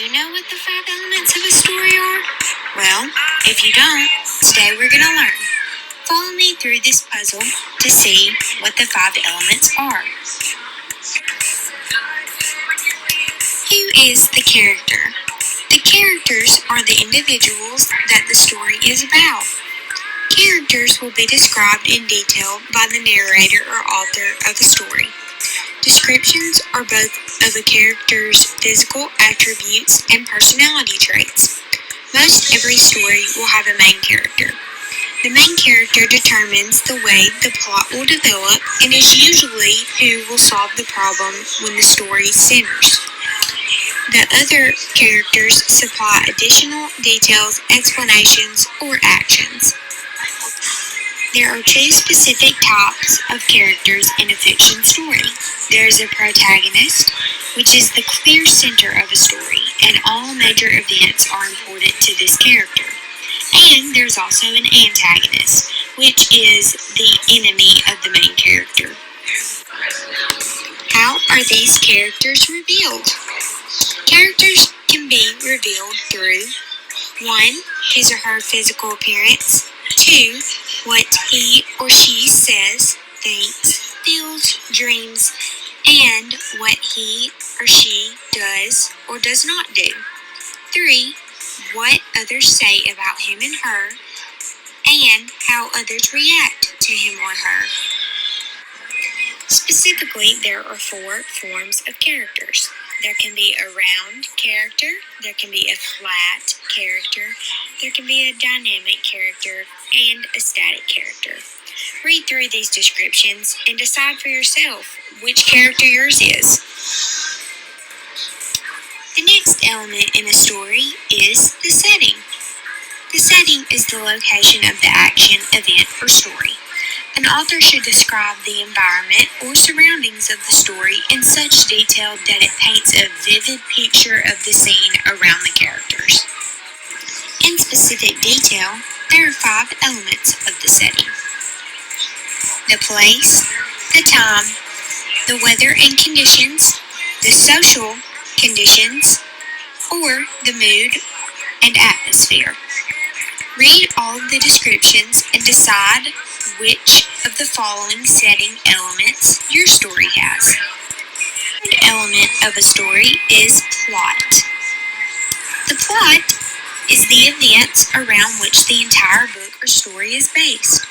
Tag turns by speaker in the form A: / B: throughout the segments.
A: you know what the 5 elements of a story are? Well, if you don't, today we're going to learn. Follow me through this puzzle to see what the 5 elements are. Who is the character? The characters are the individuals that the story is about. Characters will be described in detail by the narrator or author of the story. Descriptions are both of a character's physical attributes and personality traits. Most every story will have a main character. The main character determines the way the plot will develop and is usually who will solve the problem when the story centers. The other characters supply additional details, explanations, or actions. There are 2 specific types of characters in a fiction story. There is a protagonist, which is the clear center of a story, and all major events are important to this character. And there's also an antagonist, which is the enemy of the main character. How are these characters revealed? Characters can be revealed through 1. His or her physical appearance, 2. What he or she says, thinks, feels, dreams, and what he or she does or does not do. 3. What others say about him and her, and how others react to him or her. Specifically, there are 4 forms of characters. There can be a round character, there can be a flat character, there can be a dynamic character, and a static character. Read through these descriptions and decide for yourself which character yours is. The next element in a story is the setting. The setting is the location of the action, event, or story. An author should describe the environment or surroundings of the story in such detail that it paints a vivid picture of the scene around the characters. In specific detail, there are 5 elements of the setting: the place, the time, the weather and conditions, the social conditions, or the mood and atmosphere. Read all of the descriptions and decide which of the following setting elements your story has. The third element of a story is plot. The plot is the events around which the entire book or story is based.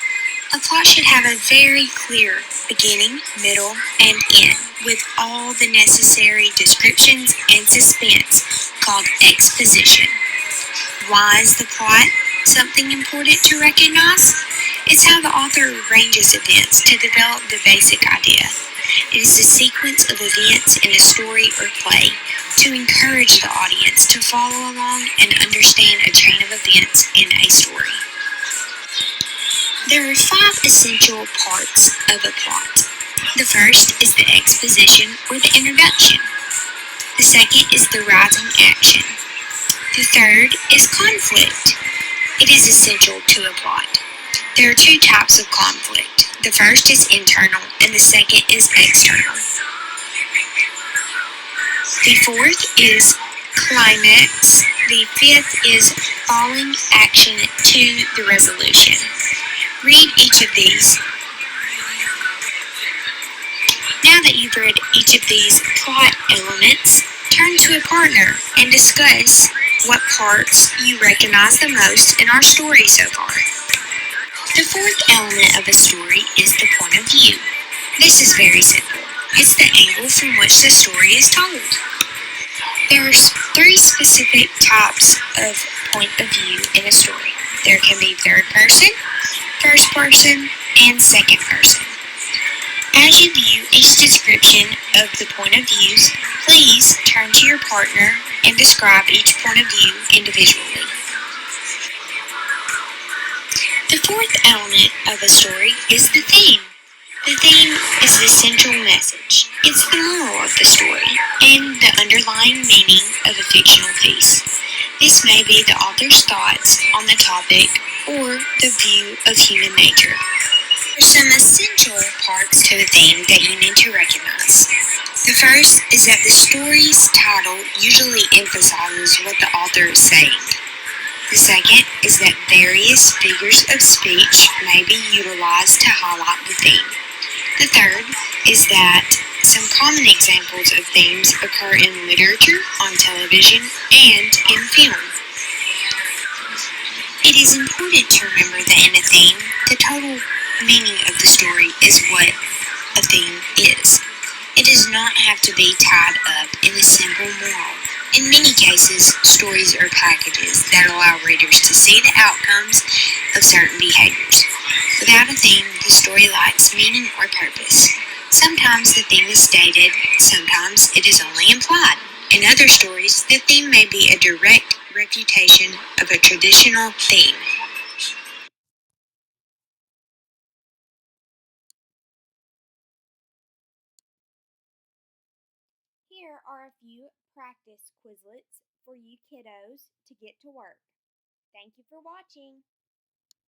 A: A plot should have a very clear beginning, middle, and end, with all the necessary descriptions and suspense, called exposition. Why is the plot something important to recognize? It's how the author arranges events to develop the basic idea. It is a sequence of events in a story or play to encourage the audience to follow along and understand a chain of events in a story. There are 5 essential parts of a plot. The first is the exposition or the introduction. The second is the rising action. The third is conflict. It is essential to a plot. There are 2 types of conflict. The first is internal and the second is external. The fourth is climax. The 5th is following action to the resolution. Read each of these. Now that you've read each of these plot elements, turn to a partner and discuss what parts you recognize the most in our story so far. The 4th element of a story is the point of view. This is very simple. It's the angle from which the story is told. There are 3 specific types of point of view in a story. There can be third person, first person, and second person. As you view each description of the point of views, please turn to your partner and describe each point of view individually. The 4th element of a story is the theme. The theme is the central message. It's the moral of the story and the underlying meaning of a fictional piece. This may be the author's thoughts on the topic or the view of human nature. There are some essential parts to a theme that you need to recognize. The first is that the story's title usually emphasizes what the author is saying. The second is that various figures of speech may be utilized to highlight the theme. The third is that some common examples of themes occur in literature, on television, and in film. It is important to remember that in a theme, the total meaning of the story is what a theme is. It does not have to be tied up in a simple moral. In many cases, stories are packages that allow readers to see the outcomes of certain behaviors. Without a theme, the story lacks meaning or purpose. Sometimes the theme is stated, sometimes it is only implied. In other stories, the theme may be a direct refutation of a traditional theme. Here are a few practice Quizlets for you kiddos to get to work. Thank you for watching.